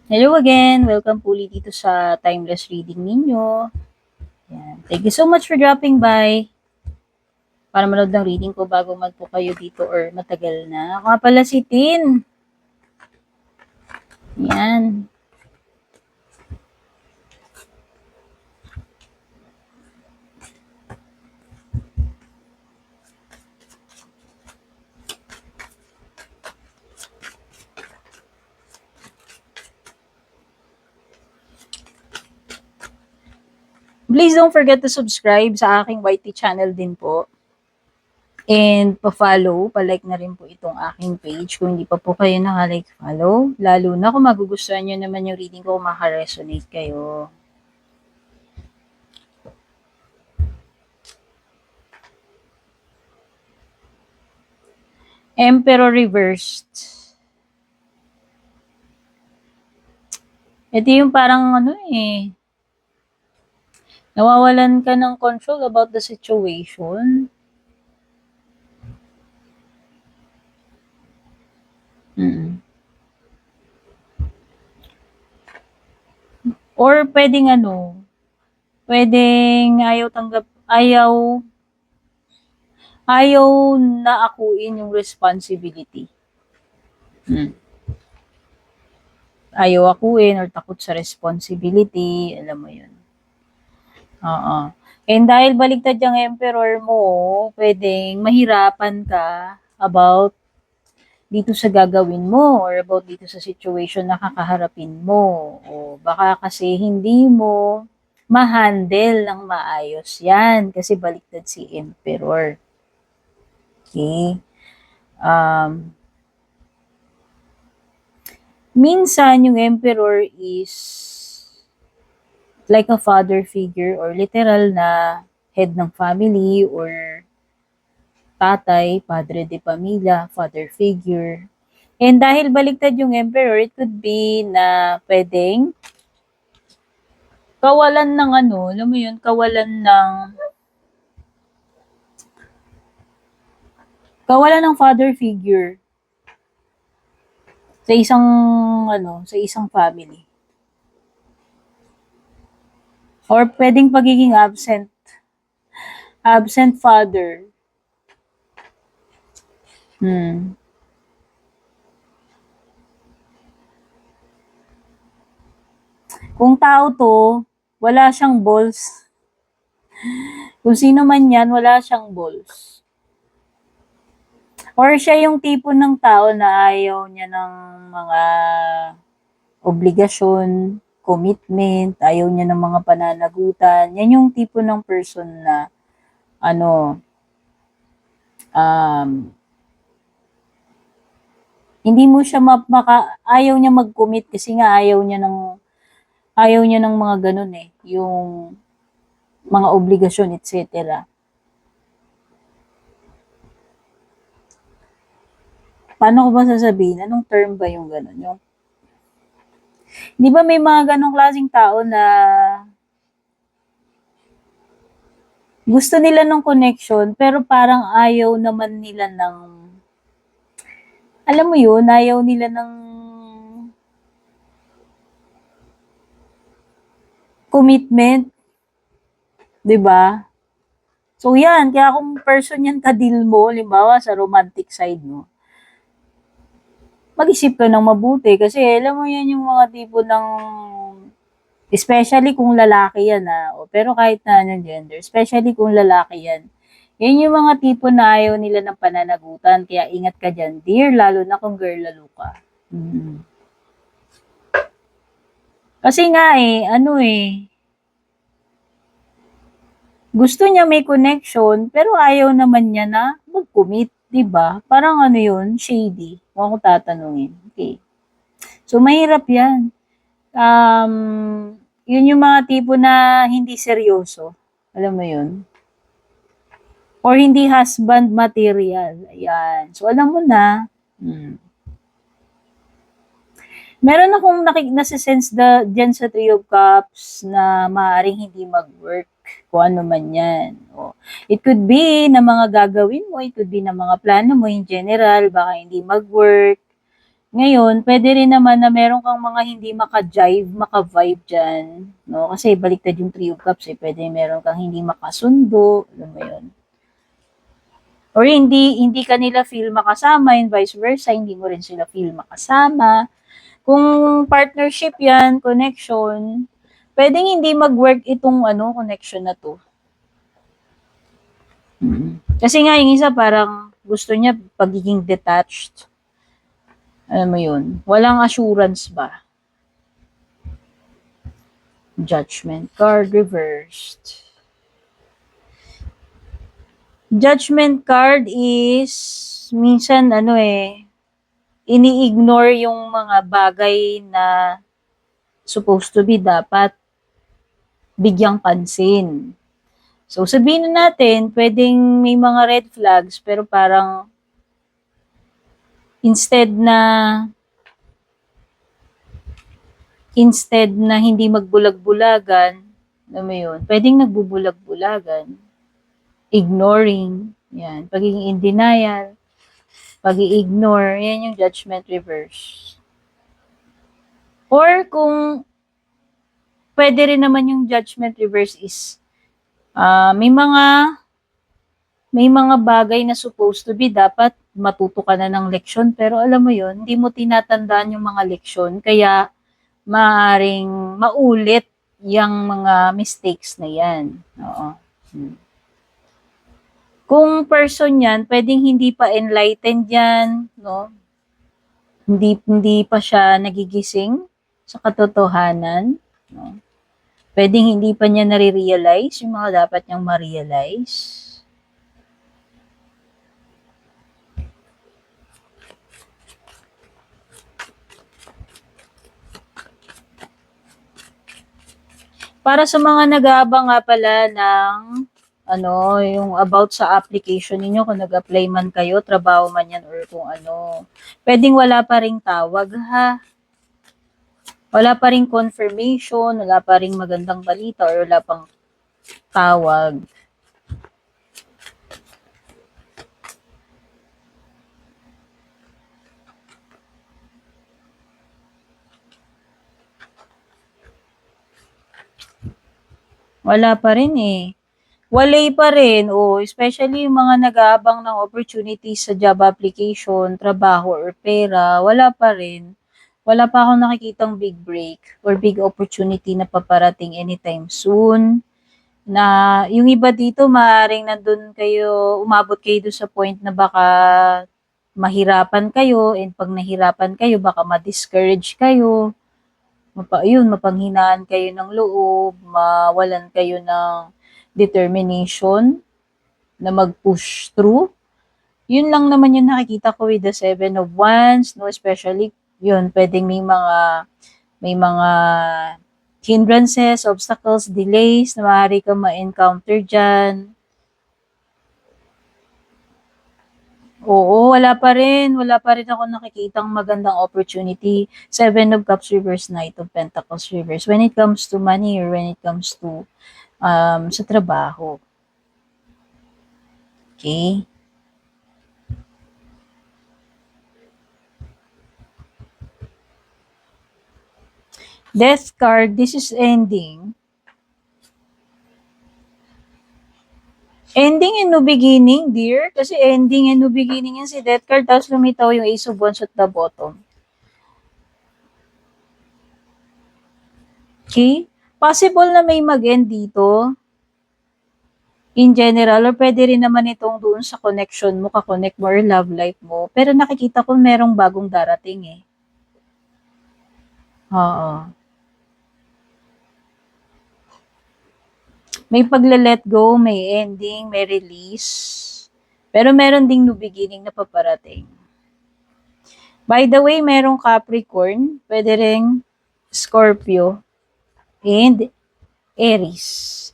Hello again! Welcome po ulit dito sa Timeless Reading ninyo. Yan. Thank you so much for dropping by para manood ng reading ko bago man po kayo dito or matagal na. Ako nga pala si Tin. Yan. Please don't forget to subscribe sa aking YT channel din po. And pa-follow, pa-like na rin po itong aking page kung hindi pa po kayo naka-like follow. Lalo na kung magugustuhan nyo naman yung reading ko, maka-resonate kayo. Emperor Reversed. Ito yung parang nawawalan ka ng control about the situation. Or pwedeng pwedeng ayaw na akuin yung responsibility. Ayaw akuin or takot sa responsibility, alam mo yun. Oo. And dahil baligtad yung emperor mo, pwedeng mahirapan ka about dito sa gagawin mo or about dito sa situation na kakaharapin mo. O baka kasi hindi mo ma-handle ng maayos yan kasi baliktad si emperor. Okay? Minsan, yung emperor is like a father figure or literal na head ng family or tatay, padre de pamilya, father figure. And dahil baliktad yung emperor, it could be na pwedeng kawalan ng alam mo yun, kawalan ng father figure sa isang family. Or pwedeng pagiging absent father. Kung tao to, wala siyang balls. Kung sino man yan, wala siyang balls. Or siya yung tipo ng tao na ayaw niya ng mga obligasyon, commitment, ayaw niya ng mga pananagutan. Yan yung tipo ng person na hindi mo siya ayaw niya mag-commit kasi nga ayaw niya ng mga ganun yung mga obligasyon, etc. Paano ko ba sasabihin? Anong term ba yung ganun? Di ba may mga ganong klaseng tao na gusto nila ng connection pero parang ayaw naman nila ng alam mo yun, ayaw nila ng commitment. 'Di ba? So yan, kaya kung person yan kadil mo, limbawa sa romantic side mo, mag-isip ka ng mabuti kasi alam mo yan yung mga tipo ng especially kung lalaki yan pero kahit na anong gender, especially kung lalaki yan. Yan yung mga tipo na ayaw nila ng pananagutan, kaya ingat ka dyan, dear, lalo na kung girl lalo ka. Kasi nga gusto niya may connection, pero ayaw naman niya na mag-commit, diba? Parang yun, shady. Kung ako tatanungin. Okay. So, mahirap yan. Yun yung mga tipo na hindi seryoso. Alam mo yun? Or hindi husband material. Ayan. So, alam mo na. Meron akong nasisense dyan sa Three of Cups na maaaring hindi mag-work kung ano man yan. It could be na mga gagawin mo, it could be na mga plano mo in general, baka hindi mag-work. Ngayon, pwede rin naman na meron kang mga hindi maka-jive, maka-vibe dyan, no? Kasi baliktad yung Three of Cups, eh. Pwede meron kang hindi makasundo, alam mo yun. Or hindi ka nila feel makasama, and vice versa, hindi mo rin sila feel makasama. Kung partnership yan, connection, pwedeng hindi mag-work itong connection na to. Kasi nga, yung isa parang gusto niya pagiging detached. Alam mo yun, walang assurance ba? Judgment card reversed. Judgment card is minsan ini-ignore yung mga bagay na supposed to be dapat bigyang pansin. So sabihin na natin, pwedeng may mga red flags pero parang instead na hindi magbulag-bulagan, alam mo yun, pwedeng nagbubulag-bulagan, ignoring, yan, pagiging in denial, pag-i-ignore, yan yung judgment reverse. Or kung pwede rin naman yung judgment reverse is may mga bagay na supposed to be dapat matuto ka na ng leksyon pero alam mo yon hindi mo tinatandaan yung mga leksyon kaya maaring maulit yung mga mistakes na yan. Oo. Kung person yan, pwedeng hindi pa enlightened yan, no? Hindi pa siya nagigising sa katotohanan, no? Pwedeng hindi pa niya nare-realize yung mga dapat niyang ma-realize. Para sa mga nag-aabang nga pala ng yung about sa application ninyo, kung nag-apply man kayo, trabaho man yan or kung pwedeng wala pa ring tawag ha. Wala pa ring confirmation, wala pa ring magandang balita or wala pang tawag. Wala pa rin eh. Walay pa rin, especially yung mga nag-aabang ng opportunities sa job application, trabaho, or pera, wala pa rin. Wala pa akong nakikitang big break or big opportunity na paparating anytime soon. Na yung iba dito, maaaring nandun kayo, umabot kayo doon sa point na baka mahirapan kayo, and pag nahirapan kayo, baka ma-discourage kayo. Mapanghinaan kayo ng loob, mawalan kayo ng determination na mag-push through. Yun lang naman yung nakikita ko with the Seven of Wands, no? Especially, yun, pwedeng may mga hindrances, obstacles, delays na maaari kang ma-encounter dyan. Oo, wala pa rin ako nakikitang magandang opportunity. Seven of Cups reverse, Knight of Pentacles reverse. When it comes to money or when it comes to sa trabaho. Okay? Death card, this is ending. Ending and no beginning, dear. Kasi ending and no beginning yan si Death card. Tapos lumitaw yung Ace of Wands at the bottom. Okay? Possible na may mag-end dito. In general, or pwede rin naman itong doon sa connection mo, ka-connect mo or love life mo. Pero nakikita ko merong bagong darating eh. Oo. May pagle-let go, may ending, may release. Pero meron ding new beginning na paparating. By the way, merong Capricorn, pwede ring Scorpio, and Aries.